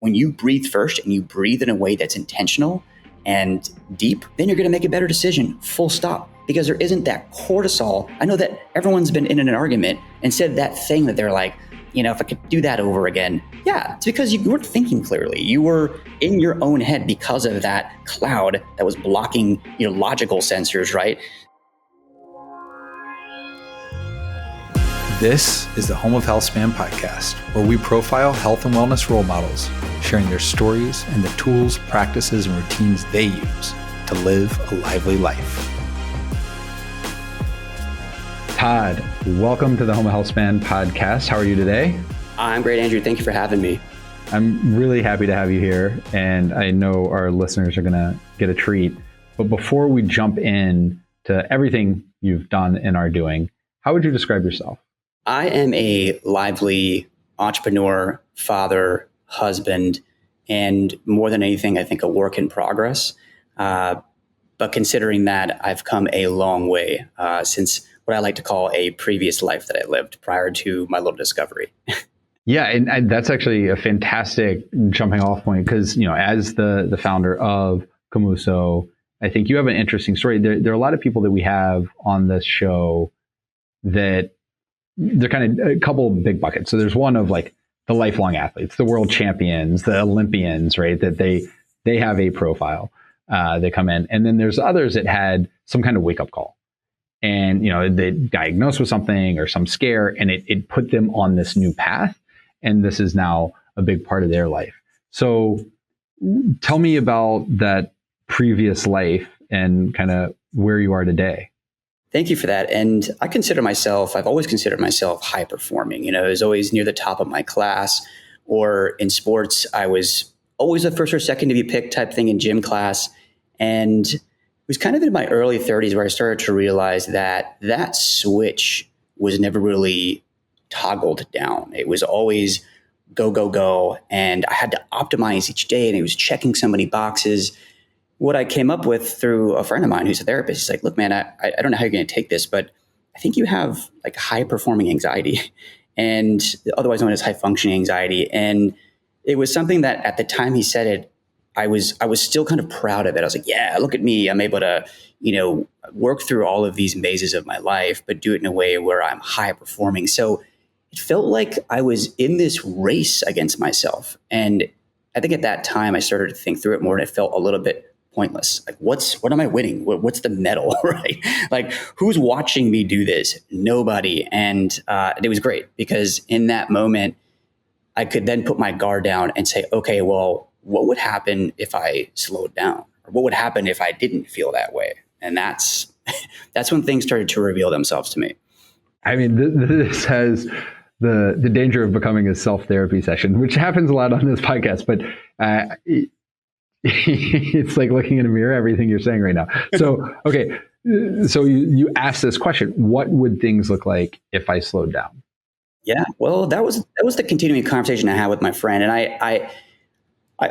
when you breathe first and you breathe in a way that's intentional and deep, then you're going to make a better decision, full stop, because there isn't that cortisol. I know that everyone's been in an argument and said that thing that they're like, if I could do that over again. Yeah, it's because you weren't thinking clearly. You were in your own head because of that cloud that was blocking your logical sensors, right? This is the Home of Healthspan podcast, where we profile health and wellness role models, sharing their stories and the tools, practices, and routines they use to live a lively life. Todd, welcome to the Home of Healthspan podcast. How are you today? I'm great, Andrew. Thank you for having me. I'm really happy to have you here, and I know our listeners are going to get a treat. But before we jump in to everything you've done and are doing, how would you describe yourself? I am a lively entrepreneur, father, husband, and more than anything, I think a work in progress. But considering that, I've come a long way since what I like to call a previous life that I lived prior to my little discovery. Yeah, and that's actually a fantastic jumping off point because, as the founder of Komuso, I think you have an interesting story. There are a lot of people that we have on this show that they're kind of a couple of big buckets. So there's one of like the lifelong athletes, the world champions, the Olympians, right? That they have a profile, they come in. And then there's others that had some kind of wake up call. And, they diagnosed with something or some scare, and it put them on this new path. And this is now a big part of their life. So tell me about that previous life and kind of where you are today. Thank you for that. And I've always considered myself high performing. I was always near the top of my class, or in sports, I was always the first or second to be picked type thing in gym class. And it was kind of in my early 30s where I started to realize that switch was never really toggled down. It was always go, go, go. And I had to optimize each day, and it was checking so many boxes. What I came up with through a friend of mine who's a therapist, he's like, look, man, I don't know how you're going to take this, but I think you have like high performing anxiety, and otherwise known as high functioning anxiety. And it was something that at the time he said it, I was still kind of proud of it. I was like, yeah, look at me. I'm able to, work through all of these mazes of my life, but do it in a way where I'm high performing. So it felt like I was in this race against myself. And I think at that time I started to think through it more, and it felt a little bit pointless. Like, what am I winning? What's the medal, right? Like, who's watching me do this? Nobody. And it was great because in that moment, I could then put my guard down and say, okay, well, what would happen if I slowed down? Or what would happen if I didn't feel that way? And that's when things started to reveal themselves to me. I mean, this has the danger of becoming a self-therapy session, which happens a lot on this podcast, but it's like looking in a mirror, everything you're saying right now. So, okay. So you asked this question, what would things look like if I slowed down? Yeah, well, that was the continuing conversation I had with my friend. And I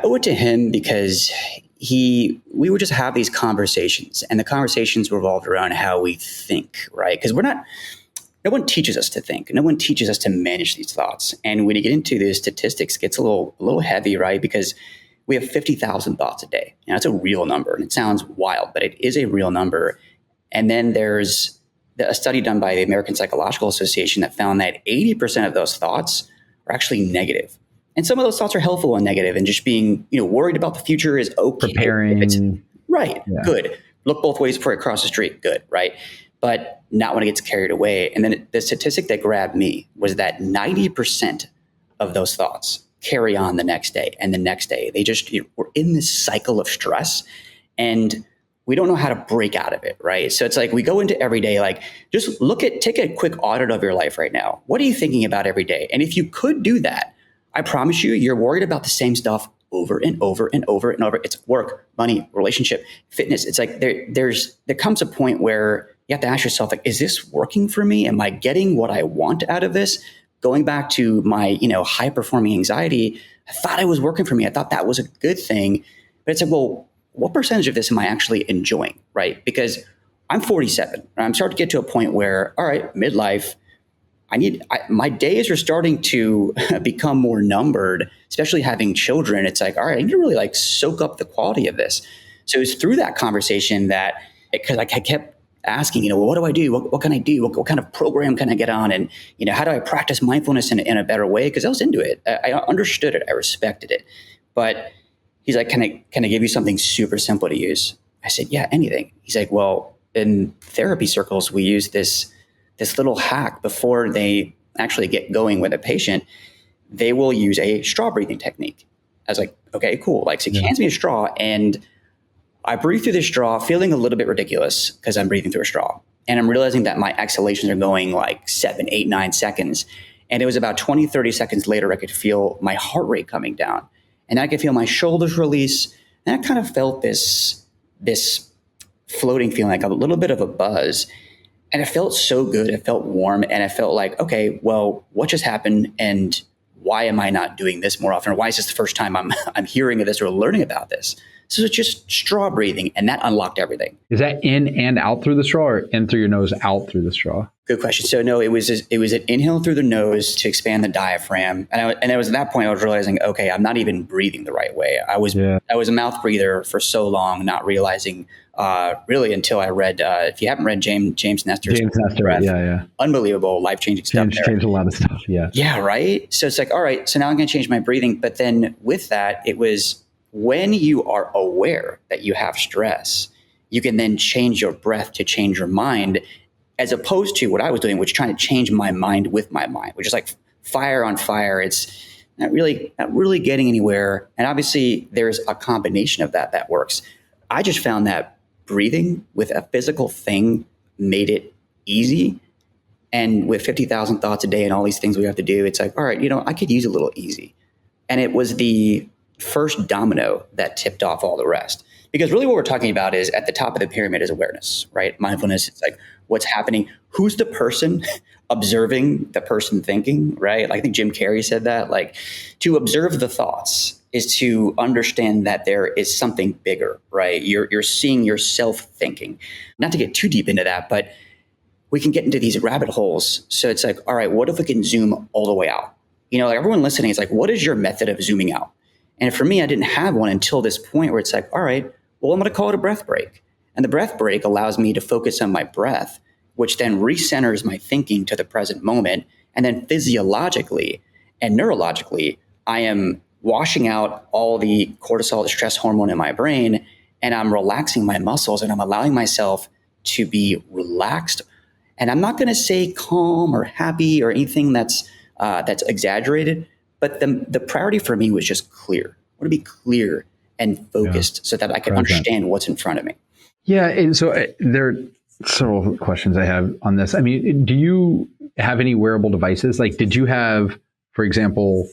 owe it to him because we would just have these conversations, and the conversations revolved around how we think, right? Because no one teaches us to think. No one teaches us to manage these thoughts. And when you get into the statistics, it gets a little heavy, right? Because we have 50,000 thoughts a day. That's a real number, and it sounds wild, but it is a real number. And then there's a study done by the American Psychological Association that found that 80% of those thoughts are actually negative. And some of those thoughts are helpful and negative, and just being, worried about the future is okay. Preparing. Right. Yeah. Good. Look both ways before you cross the street. Good. Right. But not when it gets carried away. And then the statistic that grabbed me was that 90% of those thoughts carry on the next day and the next day. They just, we're in this cycle of stress, and we don't know how to break out of it, right? So it's like we go into every day, like just take a quick audit of your life right now. What are you thinking about every day? And if you could do that, I promise you're worried about the same stuff over and over and over and over. It's work, money, relationship, fitness. It's like there comes a point where you have to ask yourself, like, is this working for me? Am I getting what I want out of this? Going back to my, high performing anxiety, I thought it was working for me. I thought that was a good thing. But it's like, well, what percentage of this am I actually enjoying, right? Because I'm 47. I'm starting to get to a point where, all right, midlife, my days are starting to become more numbered, especially having children. It's like, all right, I need to really like soak up the quality of this. So it was through that conversation that, because I kept asking, well, what do I do? What can I do? What kind of program can I get on? And, how do I practice mindfulness in a better way? Because I was into it. I understood it. I respected it. But he's like, can I give you something super simple to use? I said, yeah, anything. He's like, well, in therapy circles, we use this little hack before they actually get going with a patient. They will use a straw breathing technique. I was like, okay, cool. Like, so he hands me a straw, and I breathe through the straw, feeling a little bit ridiculous because I'm breathing through a straw. And I'm realizing that my exhalations are going like 7, 8, 9 seconds. And it was about 20, 30 seconds later, I could feel my heart rate coming down. And I could feel my shoulders release. And I kind of felt this floating feeling, like a little bit of a buzz. And it felt so good. It felt warm. And I felt like, okay, well, what just happened? And why am I not doing this more often? Or why is this the first time I'm hearing of this or learning about this? So it's just straw breathing, and that unlocked everything. Is that in and out through the straw, or in through your nose, out through the straw? Good question. So no, it was an inhale through the nose to expand the diaphragm, and it was at that point I was realizing, okay, I'm not even breathing the right way. I was a mouth breather for so long, not realizing really until I read. If you haven't read James Nestor's Breath, unbelievable, life-changing stuff. Changed a lot of stuff. Yeah, right. So it's like, all right, so now I'm going to change my breathing, but then with that, it was, when you are aware that you have stress, you can then change your breath to change your mind, as opposed to what I was doing, which is trying to change my mind with my mind, which is like fire on fire. It's not really getting anywhere. And obviously there's a combination of that works. I just found that breathing with a physical thing made it easy. And with 50,000 thoughts a day and all these things we have to do, it's like, all right, I could use a little easy. And it was the first domino that tipped off all the rest. Because really what we're talking about is, at the top of the pyramid is awareness, right? Mindfulness, it's like what's happening. Who's the person observing the person thinking, right? Like, I think Jim Carrey said that, like, to observe the thoughts is to understand that there is something bigger, right? You're seeing yourself thinking. Not to get too deep into that, but we can get into these rabbit holes. So it's like, all right, what if we can zoom all the way out? Like, everyone listening is like, what is your method of zooming out? And for me, I didn't have one until this point where it's like, all right, well, I'm going to call it a breath break. And the breath break allows me to focus on my breath, which then recenters my thinking to the present moment. And then physiologically and neurologically, I am washing out all the cortisol, the stress hormone in my brain, and I'm relaxing my muscles, and I'm allowing myself to be relaxed. And I'm not going to say calm or happy or anything that's exaggerated. But the priority for me was just clear. I want to be clear and focused so that I can understand what's in front of me. Yeah. And so there are several questions I have on this. I mean, do you have any wearable devices? Like, did you have, for example,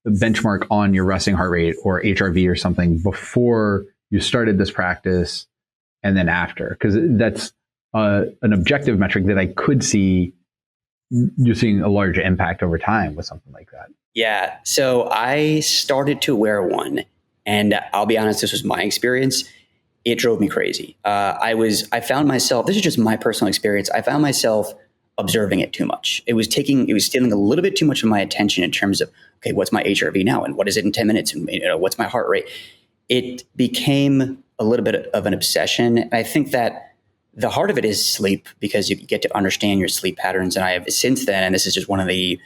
a benchmark on your resting heart rate or HRV or something before you started this practice and then after? Because that's an objective metric that I could see you're seeing a larger impact over time with something like that. Yeah. So I started to wear one, and I'll be honest, this was my experience. It drove me crazy. I found myself, this is just my personal experience, I found myself observing it too much. It was stealing a little bit too much of my attention in terms of, okay, what's my HRV now? And what is it in 10 minutes? And what's my heart rate? It became a little bit of an obsession. And I think that the heart of it is sleep, because you get to understand your sleep patterns. And I have since then, and this is just one of the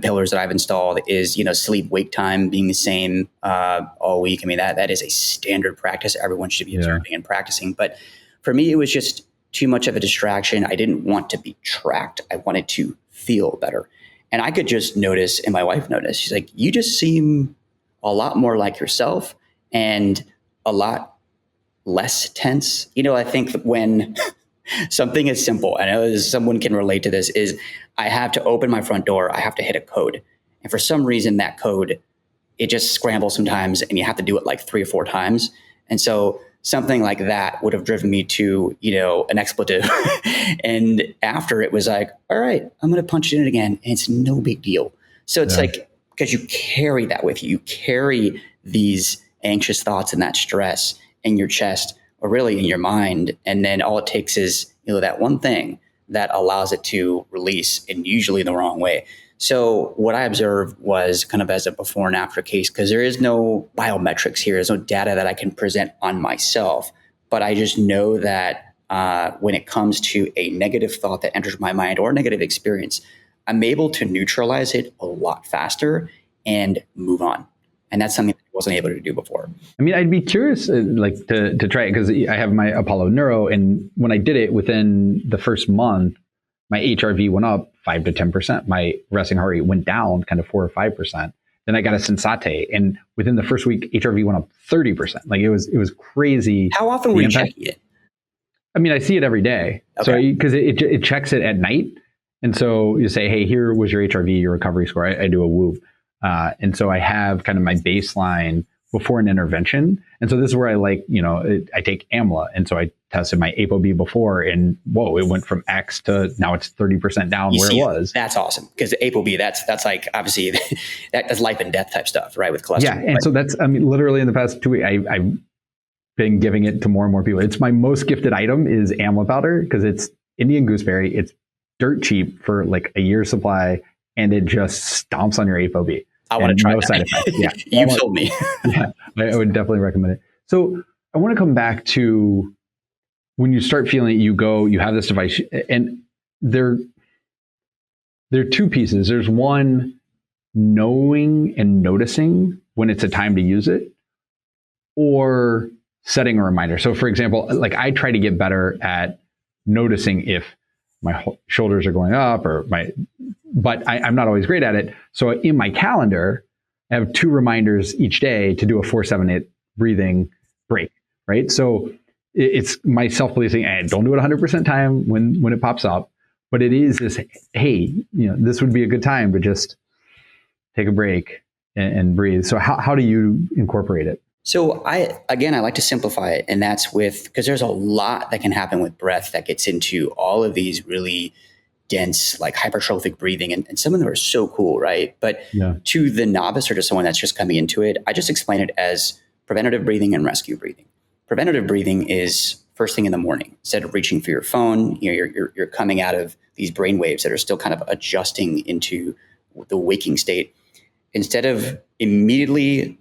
pillars that I've installed, is, sleep wake time being the same all week. I mean, that is a standard practice everyone should be observing and practicing. But for me, it was just too much of a distraction. I didn't want to be tracked. I wanted to feel better. And I could just notice, and my wife noticed, she's like, you just seem a lot more like yourself and a lot less tense. I think when something is simple, I know someone can relate to this, is I have to open my front door, I have to hit a code. And for some reason, that code, it just scrambles sometimes, and you have to do it like 3 or 4 times. And so something like that would have driven me to, an expletive. And after, it was like, all right, I'm going to punch it in again. And it's no big deal. So it's like, because you carry that with you, you carry these anxious thoughts and that stress in your chest, or really in your mind. And then all it takes is, that one thing that allows it to release, and usually the wrong way. So what I observed was kind of as a before and after case, because there is no biometrics here. There's no data that I can present on myself, but I just know that when it comes to a negative thought that enters my mind or a negative experience, I'm able to neutralize it a lot faster and move on. And that's something that I wasn't able to do before. I mean, I'd be curious like to try it because I have my Apollo Neuro, and when I did it within the first month, my HRV went up 5 to 10%. My resting heart rate went down kind of 4 or 5%. Then I got a Sensate, and within the first week, HRV went up 30%. Like it was crazy. How often were you checking it? I mean, I see it every day. Okay. So because it checks it at night. And so you say, hey, here was your HRV, your recovery score. I do a Whoop. And so I have kind of my baseline before an intervention. And so this is where I I take AMLA. And so I tested my ApoB before, and whoa, it went from X to now it's 30% down where it was. That's awesome. Because ApoB, that's like, obviously, that's life and death type stuff, right? With cholesterol. Yeah. And so that's, I mean, literally in the past 2 weeks, I've been giving it to more and more people. It's my most gifted item is AMLA powder because it's Indian gooseberry. It's dirt cheap for like a year's supply, and it just stomps on your ApoB. I want to try that. Side effects. Yeah. You sold me. Yeah, I would definitely recommend it. So I want to come back to when you start feeling it, you have this device, and there are two pieces. There's one, knowing and noticing when it's a time to use it, or setting a reminder. So for example, like I try to get better at noticing if my shoulders are going up but I'm not always great at it. So in my calendar, I have 2 reminders each day to do a 4-7-8 breathing break, right? So it's my self-policing, and don't do it 100% time when it pops up, but it is this, hey, this would be a good time to just take a break and breathe. So how do you incorporate it? So I like to simplify it, and that's because there's a lot that can happen with breath that gets into all of these really dense, like hypertrophic breathing, and some of them are so cool, right? But to the novice or to someone that's just coming into it, I just explain it as preventative breathing and rescue breathing. Preventative breathing is first thing in the morning. Instead of reaching for your phone, you're coming out of these brain waves that are still kind of adjusting into the waking state. Instead of immediately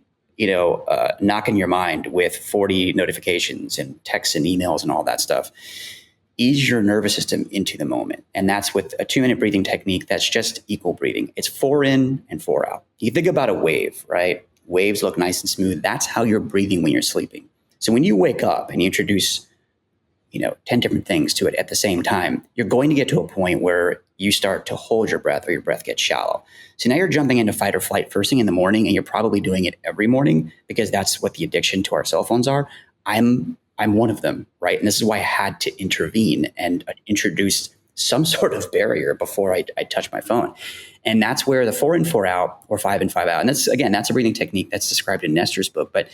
knocking your mind with 40 notifications and texts and emails and all that stuff, ease your nervous system into the moment. And that's with a 2-minute breathing technique that's just equal breathing. It's 4 in and 4 out. You think about a wave, right? Waves look nice and smooth. That's how you're breathing when you're sleeping. So when you wake up and you introduce 10 different things to it at the same time, you're going to get to a point where you start to hold your breath or your breath gets shallow. So now you're jumping into fight or flight first thing in the morning, and you're probably doing it every morning because that's what the addiction to our cell phones are. I'm one of them, right? And this is why I had to intervene and introduce some sort of barrier before I touch my phone. And that's where the 4 in, 4 out, or 5 in, 5 out. And that's a breathing technique that's described in Nestor's book, but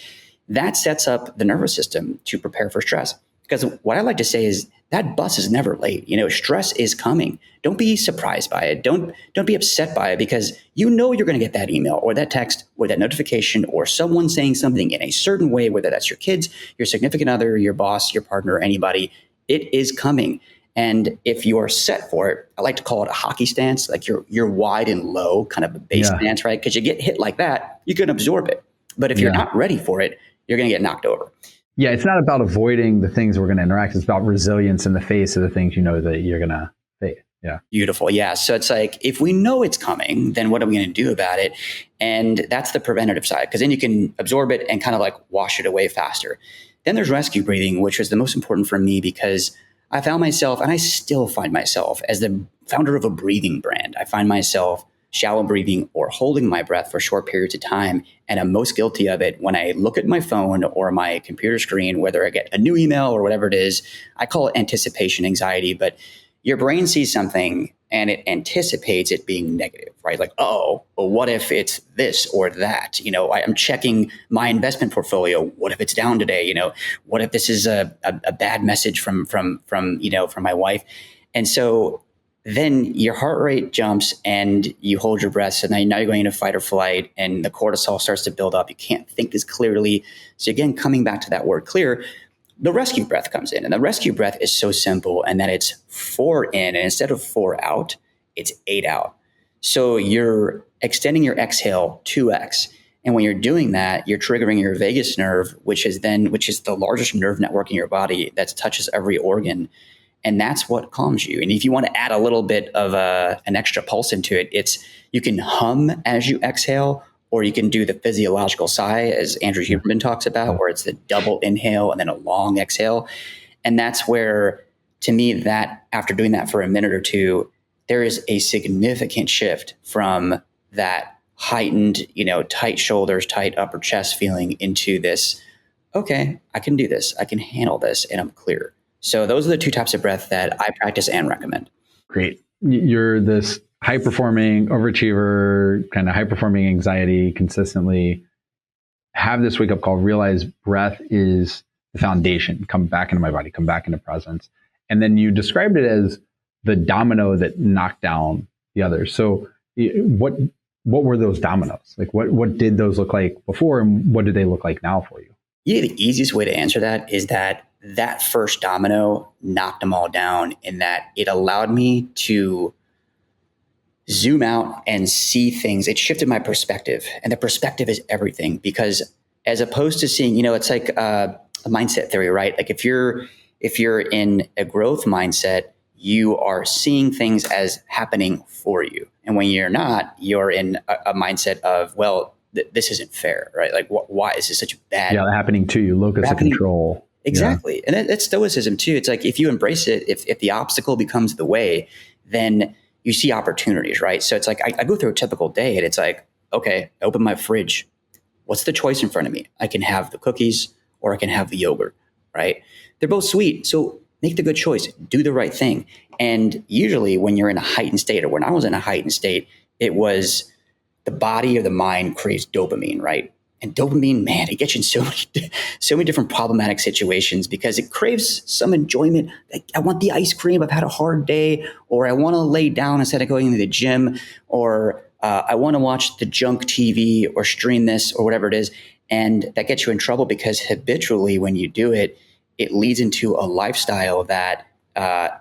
that sets up the nervous system to prepare for stress. Because what I like to say is that bus is never late. Stress is coming. Don't be surprised by it. Don't be upset by it, because you're going to get that email or that text or that notification or someone saying something in a certain way, whether that's your kids, your significant other, your boss, your partner, anybody. It is coming. And if you're set for it, I like to call it a hockey stance. Like you're wide and low, kind of a base stance, right? Because you get hit like that, you can absorb it. But if you're not ready for it, you're going to get knocked over. Yeah, it's not about avoiding the things we're going to interact. It's about resilience in the face of the things that you're going to face. Yeah. Beautiful. Yeah. So it's like, if we know it's coming, then what are we going to do about it? And that's the preventative side, because then you can absorb it and kind of like wash it away faster. Then there's rescue breathing, which was the most important for me, because I found myself, and I still find myself, as the founder of a breathing brand, I find myself shallow breathing or holding my breath for short periods of time. And I'm most guilty of it when I look at my phone or my computer screen, whether I get a new email or whatever it is. I call it anticipation anxiety, but your brain sees something and it anticipates it being negative, right? Like, oh, well, what if it's this or that? I'm checking my investment portfolio. What if it's down today? What if this is a bad message from my wife? And so then your heart rate jumps and you hold your breath. So now you're going into fight or flight, and the cortisol starts to build up. You can't think as clearly. So again, coming back to that word clear, the rescue breath comes in. And the rescue breath is so simple, and that it's 4 in, and instead of 4 out, it's 8 out. So you're extending your exhale 2x. And when you're doing that, you're triggering your vagus nerve, which is the largest nerve network in your body that touches every organ. And that's what calms you. And if you want to add a little bit of an extra pulse into it, you can hum as you exhale, or you can do the physiological sigh, as Andrew Huberman talks about, where it's the double inhale and then a long exhale. And that's where, to me, that after doing that for a minute or two, there is a significant shift from that heightened, tight shoulders, tight upper chest feeling into this, okay, I can do this, I can handle this, and I'm clear. So those are the 2 types of breath that I practice and recommend. Great. You're this high-performing overachiever, kind of high-performing anxiety consistently. Have this wake-up call, realize breath is the foundation. Come back into my body, come back into presence. And then you described it as the domino that knocked down the others. So what were those dominoes? Like what did those look like before, and what do they look like now for you? Yeah, the easiest way to answer that is that first domino knocked them all down, in that it allowed me to zoom out and see things. It shifted my perspective, and the perspective is everything, because as opposed to seeing, it's like a mindset theory, right? Like if you're in a growth mindset, you are seeing things as happening for you. And when you're not, you're in a mindset of, well, this isn't fair, right? Like, why is this such a bad? Yeah, happening to you, locus of control. Exactly. Yeah. And that's stoicism too. It's like, if you embrace it, if the obstacle becomes the way, then you see opportunities, right? So it's like, I go through a typical day, and it's like, okay, I open my fridge. What's the choice in front of me? I can have the cookies, or I can have the yogurt, right? They're both sweet. So make the good choice, do the right thing. And usually when you're in a heightened state, or when I was in a heightened state, it was the body or the mind craves dopamine, right? And dopamine, man, it gets you in so many different problematic situations, because it craves some enjoyment. Like, I want the ice cream, I've had a hard day, or I want to lay down instead of going to the gym, or I want to watch the junk TV or stream this or whatever it is. And that gets you in trouble, because habitually when you do it, it leads into a lifestyle that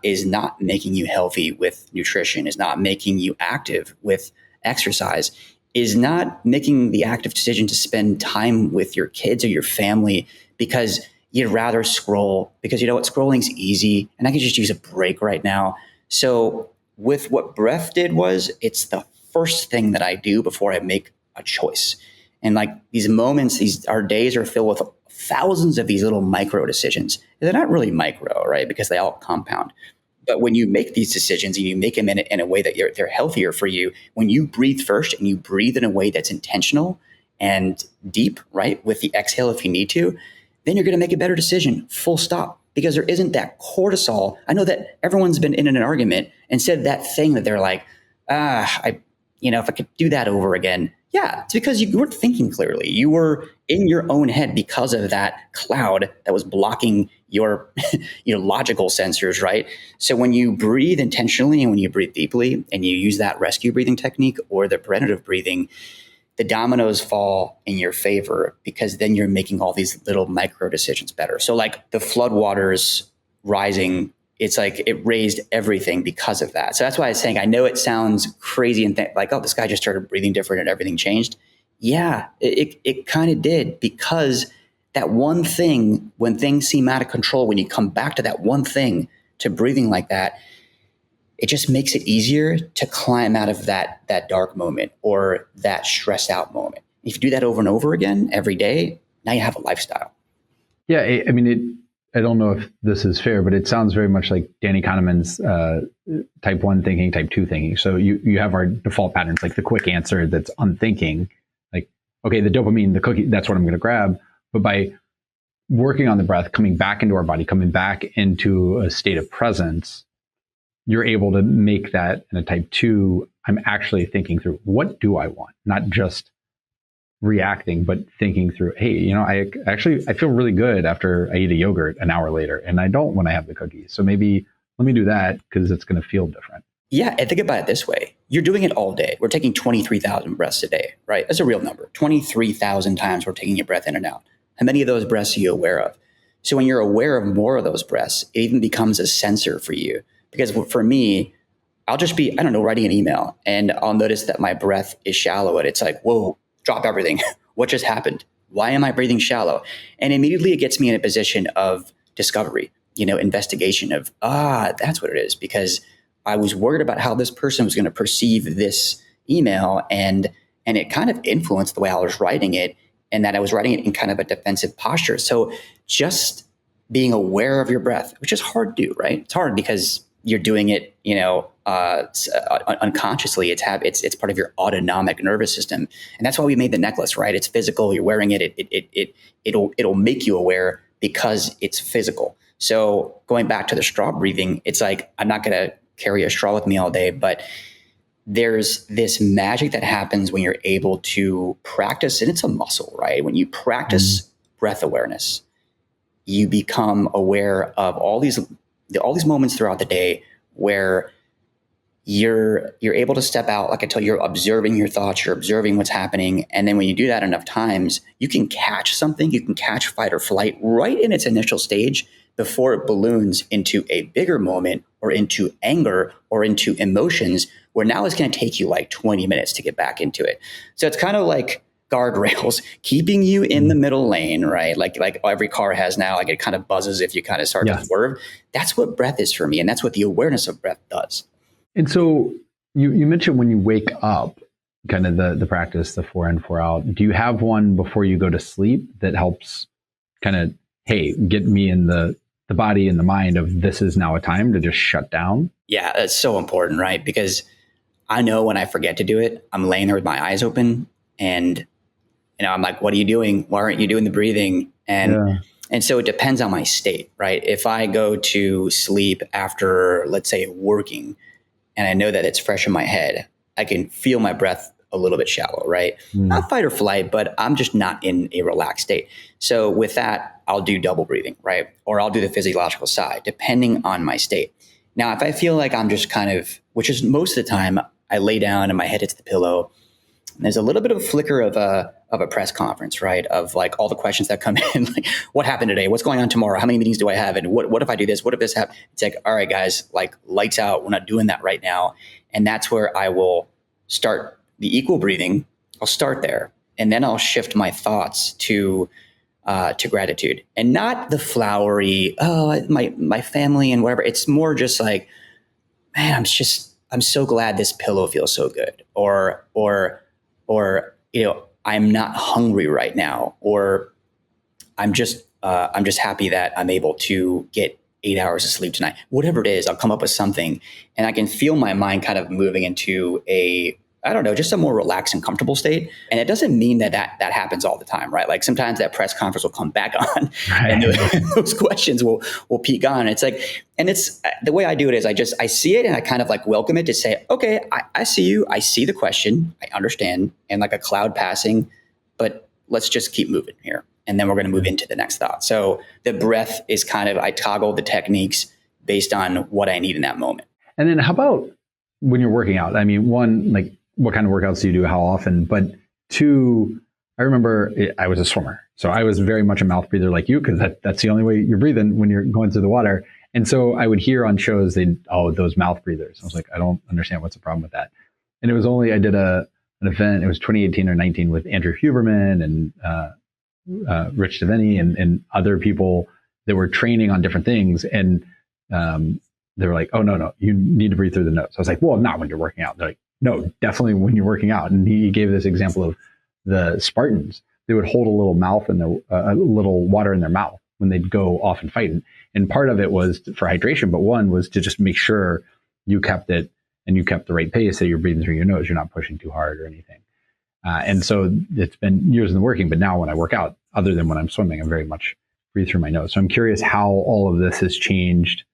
is not making you healthy with nutrition, is not making you active with exercise, is not making the active decision to spend time with your kids or your family, because you'd rather scroll, because you know what, scrolling's easy and I can just use a break right now. So with what breath did was, it's the first thing that I do before I make a choice. And like these moments, our days are filled with thousands of these little micro decisions. They're not really micro, right? Because they all compound. But when you make these decisions and you make them in a way that they're healthier for you, when you breathe first and you breathe in a way that's intentional and deep, right, with the exhale if you need to, then you're going to make a better decision, full stop. Because there isn't that cortisol. I know that everyone's been in an argument and said that thing that they're like, if I could do that over again. Yeah, it's because you weren't thinking clearly. You were in your own head because of that cloud that was blocking your logical sensors, right? So when you breathe intentionally and when you breathe deeply and you use that rescue breathing technique or the preventative breathing, the dominoes fall in your favor, because then you're making all these little micro decisions better. So like the floodwaters rising, it's like it raised everything because of that. So that's why I was saying, I know it sounds crazy and like, oh, this guy just started breathing different and everything changed. Yeah, it kind of did, because that one thing, when things seem out of control, when you come back to that one thing, to breathing like that, it just makes it easier to climb out of that dark moment or that stressed out moment. If you do that over and over again every day, now you have a lifestyle. Yeah, I mean, I don't know if this is fair, but it sounds very much like Danny Kahneman's type 1 thinking, type 2 thinking. So you have our default patterns, like the quick answer that's unthinking, like, okay, the dopamine, the cookie, that's what I'm going to grab. But by working on the breath, coming back into our body, coming back into a state of presence, you're able to make that in a type 2. I'm actually thinking through, what do I want? Not just reacting, but thinking through, hey, I feel really good after I eat a yogurt an hour later, and I don't when I have the cookies. So maybe let me do that, because it's going to feel different. Yeah, and think about it this way. You're doing it all day. We're taking 23,000 breaths a day, right? That's a real number. 23,000 times we're taking your breath in and out. How many of those breaths are you aware of? So when you're aware of more of those breaths, it even becomes a sensor for you. Because for me, I'll just be, I don't know, writing an email and I'll notice that my breath is shallow and it's like, whoa, drop everything. What just happened? Why am I breathing shallow? And immediately it gets me in a position of discovery, investigation of, that's what it is. Because I was worried about how this person was going to perceive this email, and it kind of influenced the way I was writing it, and that I was writing it in kind of a defensive posture. So just being aware of your breath, which is hard to do, right? It's hard because you're doing it, unconsciously. It's part of your autonomic nervous system, and that's why we made the necklace, right? It's physical. You're wearing it. It'll make you aware because it's physical. So going back to the straw breathing, it's like I'm not going to carry a straw with me all day, but there's this magic that happens when you're able to practice, and it's a muscle, right? When you practice breath awareness, you become aware of all these moments throughout the day where you're able to step out. Like I tell you, you're observing your thoughts, you're observing what's happening. And then when you do that enough times, you can catch something, you can catch fight or flight right in its initial stage before it balloons into a bigger moment or into anger or into emotions, where now it's going to take you like 20 minutes to get back into it. So it's kind of like guardrails keeping you in the middle lane, right? Like every car has now, like it kind of buzzes if you kind of start to swerve. That's what breath is for me. And that's what the awareness of breath does. And so you mentioned when you wake up, kind of the practice, the 4 in, 4 out. Do you have one before you go to sleep that helps kind of, hey, get me in the body and the mind of this is now a time to just shut down? Yeah, that's so important, right? Because I know when I forget to do it, I'm laying there with my eyes open and I'm like, what are you doing? Why aren't you doing the breathing? And so it depends on my state, right? If I go to sleep after, let's say, working, and I know that it's fresh in my head, I can feel my breath a little bit shallow, right? Not fight or flight, but I'm just not in a relaxed state. So with that, I'll do double breathing, right? Or I'll do the physiological side, depending on my state. Now, if I feel like I'm just kind of, which is most of the time, I lay down and my head hits the pillow, and there's a little bit of a flicker of a press conference, right? Of like all the questions that come in, like what happened today? What's going on tomorrow? How many meetings do I have? And what if I do this? What if this happens? It's like, all right, guys, like lights out. We're not doing that right now. And that's where I will start the equal breathing. I'll start there. And then I'll shift my thoughts to gratitude, and not the flowery, my family and whatever. It's more just like, man, I'm so glad this pillow feels so good. Or, I'm not hungry right now, or I'm just happy that I'm able to get 8 hours of sleep tonight. Whatever it is, I'll come up with something, and I can feel my mind kind of moving into just a more relaxed and comfortable state. And it doesn't mean that happens all the time, right? Like sometimes that press conference will come back on, and those questions will peak on. It's like, and it's the way I do it is I see it and I kind of like welcome it to say, okay, I see you. I see the question. I understand. And like a cloud passing, but let's just keep moving here. And then we're going to move into the next thought. So the breath is kind of, I toggle the techniques based on what I need in that moment. And then how about when you're working out? I mean, one, like what kind of workouts do you do? How often? But two, I remember I was a swimmer. So I was very much a mouth breather like you, because that's the only way you're breathing when you're going through the water. And so I would hear on shows, those mouth breathers. I was like, I don't understand what's the problem with that. And it was only, I did an event, it was 2018 or 19 with Andrew Huberman and Rich Deveni and other people that were training on different things. And they were like, oh, no, you need to breathe through the nose. I was like, well, not when you're working out. They're like, no, definitely when you're working out. And he gave this example of the Spartans. They would hold a little a little water in their mouth when they'd go off and fight. And part of it was for hydration, but one was to just make sure you kept it and you kept the right pace, that you're breathing through your nose. You're not pushing too hard or anything. And so it's been years in the working, but now when I work out, other than when I'm swimming, I'm very much breathe through my nose. So I'm curious how all of this has changed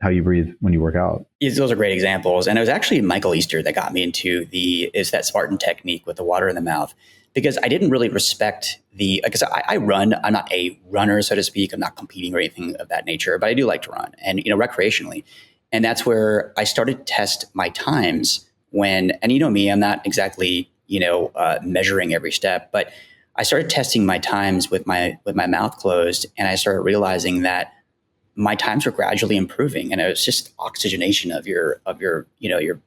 how you breathe when you work out. Those are great examples. And it was actually Michael Easter that got me into that Spartan technique with the water in the mouth, because I didn't really respect because I run. I'm not a runner, so to speak. I'm not competing or anything of that nature, but I do like to run and, recreationally. And that's where I started to test my times and me, I'm not exactly, measuring every step, but I started testing my times with my mouth closed, and I started realizing that my times were gradually improving, and it was just oxygenation of your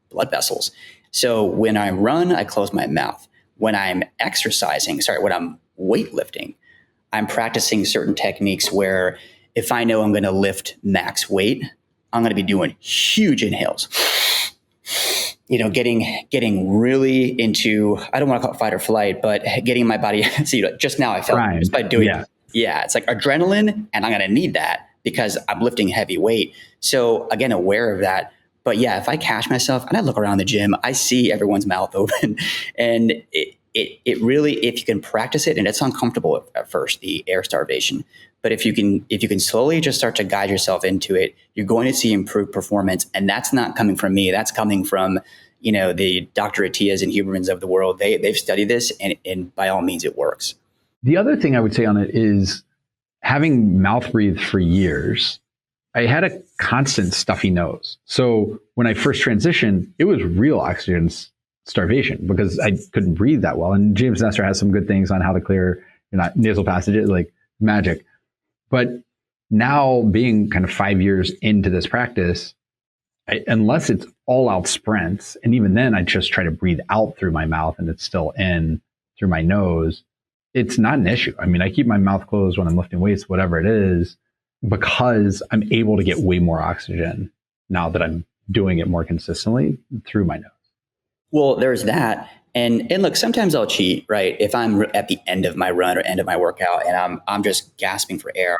blood vessels. So when I run, I close my mouth. When I'm when I'm weightlifting, I'm practicing certain techniques where if I know I'm going to lift max weight, I'm going to be doing huge inhales. Getting really into, I don't want to call it fight or flight, but getting my body. So, just now I felt just by doing, it's like adrenaline, and I'm going to need that because I'm lifting heavy weight. So again, aware of that. But yeah, if I catch myself and I look around the gym, I see everyone's mouth open, and it really, if you can practice it, and it's uncomfortable at first, the air starvation, but if you can slowly just start to guide yourself into it, you're going to see improved performance. And that's not coming from me. That's coming from, the Dr. Atias and Hubermans of the world. They've studied this, and by all means, it works. The other thing I would say on it is, having mouth breathed for years, I had a constant stuffy nose. So when I first transitioned, it was real oxygen starvation because I couldn't breathe that well. And James Nestor has some good things on how to clear nasal passages, like magic. But now, being kind of 5 years into this practice, unless it's all out sprints, and even then I just try to breathe out through my mouth and it's still in through my nose, it's not an issue. I mean, I keep my mouth closed when I'm lifting weights, whatever it is, because I'm able to get way more oxygen now that I'm doing it more consistently through my nose. Well, there's that. And look, sometimes I'll cheat, right? If I'm at the end of my run or end of my workout and I'm just gasping for air,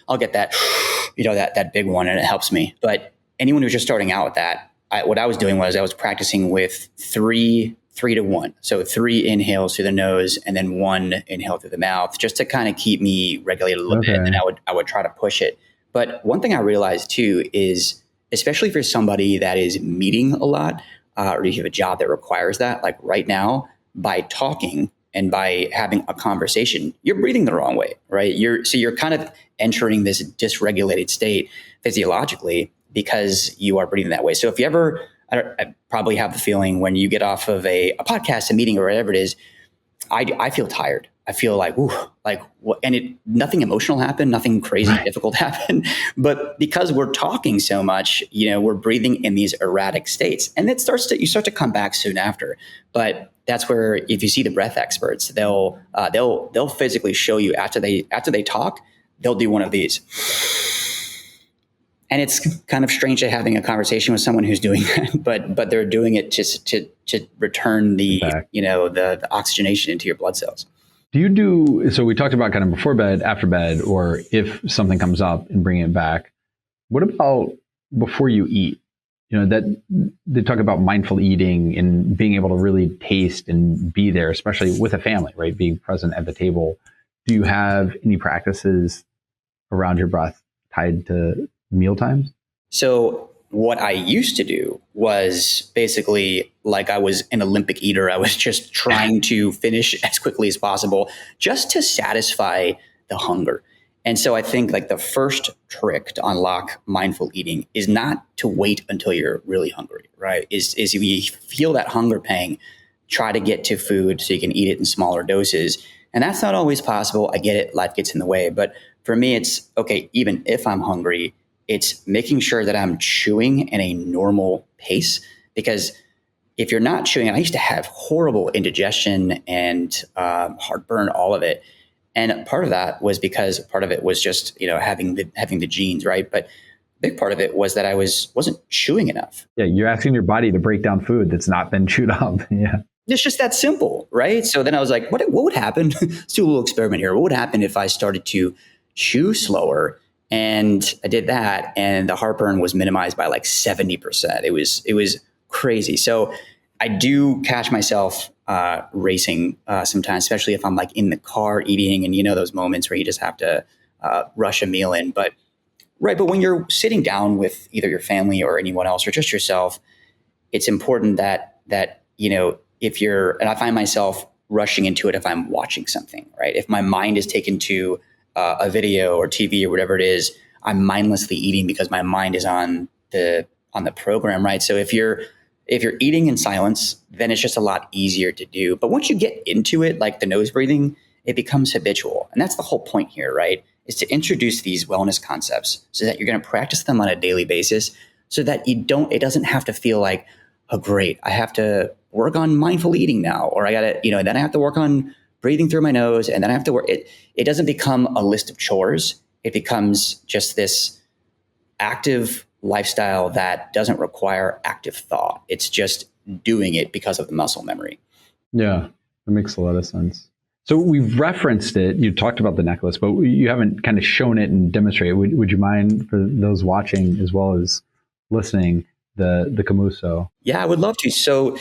I'll get that, that big one, and it helps me. But anyone who's just starting out with that, what I was doing was I was practicing with three to one. So 3 inhales through the nose and then 1 inhale through the mouth, just to kind of keep me regulated a little bit. And then I would try to push it. But one thing I realized too is, especially for somebody that is meeting a lot, or if you have a job that requires that, like right now, by talking and by having a conversation, you're breathing the wrong way, right? You're kind of entering this dysregulated state physiologically because you are breathing that way. So if you ever, I probably have the feeling when you get off of a podcast, a meeting, or whatever it is, I feel tired. I feel like, ooh, like what? And nothing emotional happened, nothing crazy difficult happened. But because we're talking so much, we're breathing in these erratic states, and you start to come back soon after. But that's where, if you see the breath experts, they'll physically show you after they talk, they'll do one of these. And it's kind of strange to having a conversation with someone who's doing that, but they're doing it just to return the oxygenation into your blood cells. So we talked about kind of before bed, after bed, or if something comes up and bringing it back. What about before you eat? That they talk about mindful eating and being able to really taste and be there, especially with a family, right? Being present at the table. Do you have any practices around your breath tied to meal times? So what I used to do was basically like I was an Olympic eater. I was just trying to finish as quickly as possible just to satisfy the hunger. And so I think like the first trick to unlock mindful eating is not to wait until you're really hungry, right? Is if you feel that hunger pang, try to get to food so you can eat it in smaller doses. And that's not always possible. I get it. Life gets in the way. But for me, it's okay, even if I'm hungry, it's making sure that I'm chewing in a normal pace, because if you're not chewing, I used to have horrible indigestion and heartburn, all of it. And part of that was because part of it was just, having the genes, right? But a big part of it was that I wasn't chewing enough. Yeah, you're asking your body to break down food that's not been chewed up. Yeah. It's just that simple, right? So then I was like, what would happen? Let's do a little experiment here. What would happen if I started to chew slower? And I did that, and the heartburn was minimized by like 70%. It was crazy. So I do catch myself racing sometimes, especially if I'm like in the car eating, and those moments where you just have to rush a meal in. But when you're sitting down with either your family or anyone else or just yourself, it's important that if and I find myself rushing into it if I'm watching something, right? If my mind is taken to a video or TV or whatever it is, I'm mindlessly eating because my mind is on the program, right? So if you're eating in silence, then it's just a lot easier to do. But once you get into it, like the nose breathing, it becomes habitual. And that's the whole point here, right? Is to introduce these wellness concepts so that you're going to practice them on a daily basis so that it doesn't have to feel like, oh, great, I have to work on mindful eating now, or I got to, then I have to work on breathing through my nose, and then I have to work. It doesn't become a list of chores. It becomes just this active lifestyle that doesn't require active thought. It's just doing it because of the muscle memory. Yeah, that makes a lot of sense. So we've referenced it. You talked about the necklace, but you haven't kind of shown it and demonstrated. Would you mind, for those watching as well as listening, the Komuso? Yeah, I would love to. So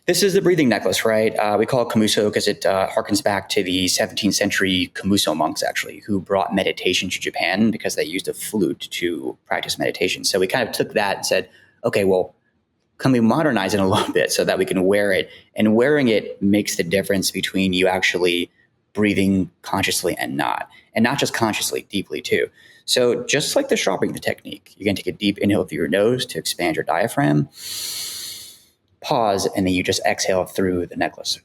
this is the breathing necklace, right? We call it Komuso because it harkens back to the 17th century Komuso monks, actually, who brought meditation to Japan because they used a flute to practice meditation. So we kind of took that and said, okay, well, can we modernize it a little bit so that we can wear it? And wearing it makes the difference between you actually breathing consciously and not just consciously, deeply too. So just like the straw breathing technique, you're going to take a deep inhale through your nose to expand your diaphragm, pause, and then you just exhale through the necklace.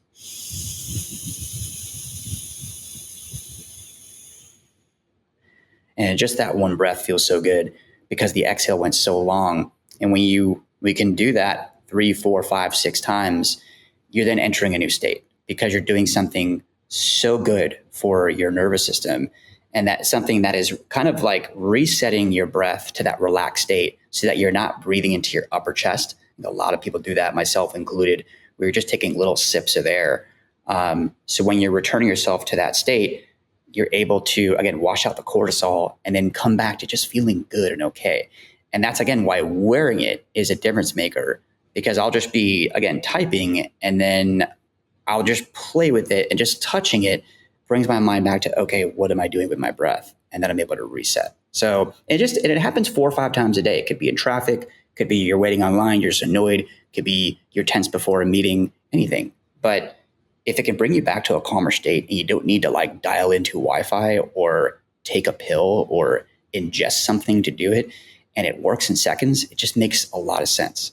And just that one breath feels so good because the exhale went so long. And when we can do that 3, 4, 5, 6 times, you're then entering a new state because you're doing something so good for your nervous system. And that's something that is kind of like resetting your breath to that relaxed state so that you're not breathing into your upper chest. A lot of people do that, myself included. We're just taking little sips of air. So when you're returning yourself to that state, you're able to, again, wash out the cortisol and then come back to just feeling good and okay. And that's, again, why wearing it is a difference maker, because I'll just be, again, typing, and then I'll just play with it, and just touching it brings my mind back to, okay, what am I doing with my breath? And then I'm able to reset. So it happens 4 or 5 times a day. It could be in traffic, could be you're waiting online, you're just annoyed, could be you're tense before a meeting, anything. But if it can bring you back to a calmer state and you don't need to like dial into Wi-Fi or take a pill or ingest something to do it, and it works in seconds, it just makes a lot of sense.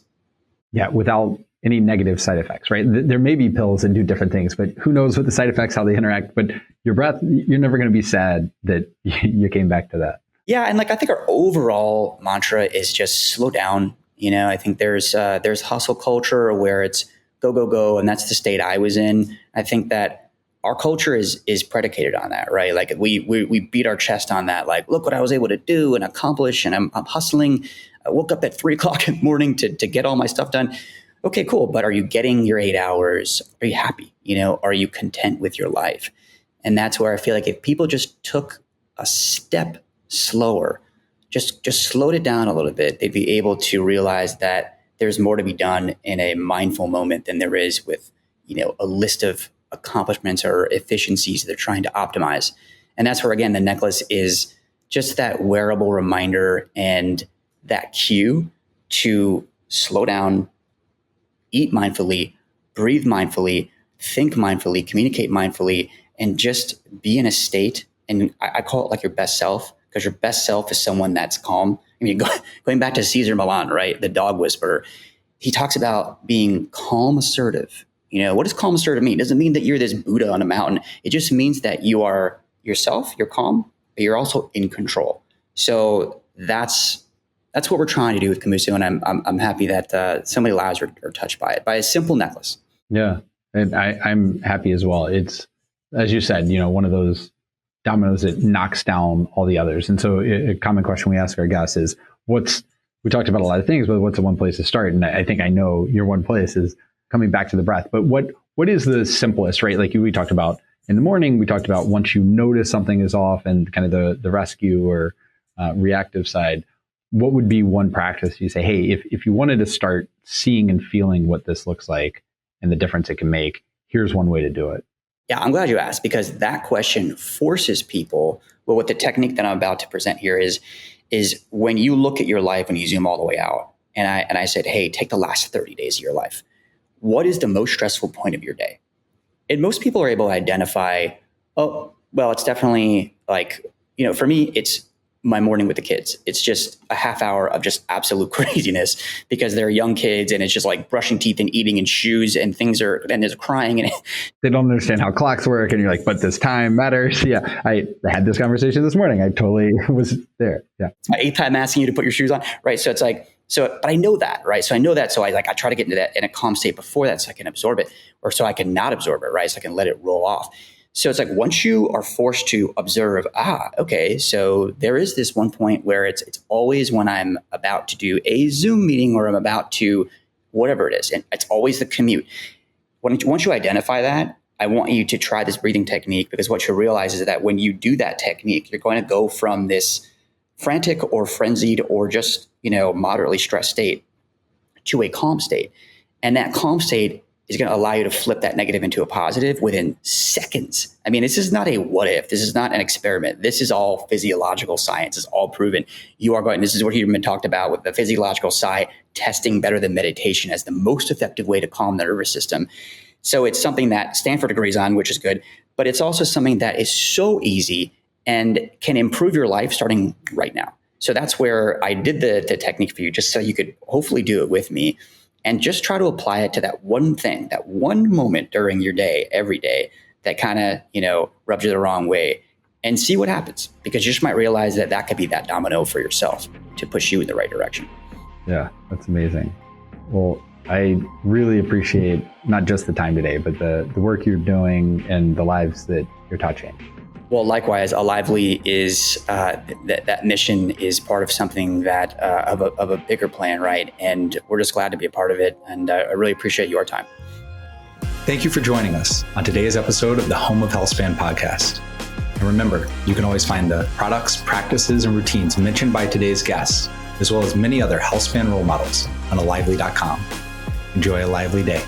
Yeah, without any negative side effects, right? There may be pills that do different things, but who knows what the side effects, how they interact. But your breath, you're never going to be sad that you came back to that. Yeah, and like I think our overall mantra is just slow down. I think there's hustle culture where it's go, go, go, and that's the state I was in. I think that our culture is predicated on that, right? Like we beat our chest on that. Like, look what I was able to do and accomplish, and I'm hustling. I woke up at 3 o'clock in the morning to get all my stuff done. Okay, cool. But are you getting your 8 hours? Are you happy? Are you content with your life? And that's where I feel like if people just took a step slower, just slowed it down a little bit, they'd be able to realize that there's more to be done in a mindful moment than there is with, a list of accomplishments or efficiencies they're trying to optimize. And that's where, again, the necklace is just that wearable reminder and that cue to slow down, eat mindfully, breathe mindfully, think mindfully, communicate mindfully, and just be in a state. And I call it like your best self, because your best self is someone that's calm. I mean, going back to Cesar Millan, right? The dog whisperer, he talks about being calm, assertive. What does calm, assertive mean? It doesn't mean that you're this Buddha on a mountain. It just means that you are yourself, you're calm, but you're also in control. So that's what we're trying to do with Komuso, and I'm happy that so many lives are touched by it, by a simple necklace. Yeah, and I'm happy as well. It's, as you said, one of those dominoes that knocks down all the others. And so a common question we ask our guests is, we talked about a lot of things, but what's the one place to start? And I think I know your one place is coming back to the breath. But what is the simplest, right? Like we talked about in the morning, we talked about once you notice something is off and kind of the rescue or reactive side. What would be one practice you say, hey, if you wanted to start seeing and feeling what this looks like and the difference it can make, here's one way to do it? Yeah, I'm glad you asked, because that question forces people. Well, what the technique that I'm about to present here is when you look at your life and you zoom all the way out, and I said, hey, take the last 30 days of your life. What is the most stressful point of your day? And most people are able to identify, oh, well, it's definitely like, for me, it's my morning with the kids. It's just a half hour of just absolute craziness because they're young kids and it's just like brushing teeth and eating and shoes and and there's crying and they don't understand how clocks work. And you're like, but this time matters. Yeah. I had this conversation this morning. I totally was there. Yeah. It's my 8th time asking you to put your shoes on. Right. So it's like, but I know that, right? So I know that. So I try to get into that in a calm state before that so I can absorb it, or so I can not absorb it, right? So I can let it roll off. So it's like once you are forced to observe, okay, so there is this one point where it's always when I'm about to do a Zoom meeting or I'm about to whatever it is. And it's always the commute. Once you identify that, I want you to try this breathing technique, because what you realize is that when you do that technique, you're going to go from this frantic or frenzied or just, moderately stressed state to a calm state. And that calm state is going to allow you to flip that negative into a positive within seconds. I mean, this is not a what if. This is not an experiment. This is all physiological science. It's all proven. This is what Huberman talked about with the physiological side testing better than meditation as the most effective way to calm the nervous system. So it's something that Stanford agrees on, which is good, but it's also something that is so easy and can improve your life starting right now. So that's where I did the technique for you, just so you could hopefully do it with me. And just try to apply it to that one thing, that one moment during your day, every day, that kind of, rubs you the wrong way, and see what happens. Because you just might realize that could be that domino for yourself to push you in the right direction. Yeah, that's amazing. Well, I really appreciate not just the time today, but the work you're doing and the lives that you're touching. Well, likewise, Alively is that mission is part of something that of a bigger plan, right? And we're just glad to be a part of it. And I really appreciate your time. Thank you for joining us on today's episode of the Home of Healthspan podcast. And remember, you can always find the products, practices, and routines mentioned by today's guests, as well as many other Healthspan role models on alively.com. Enjoy a lively day.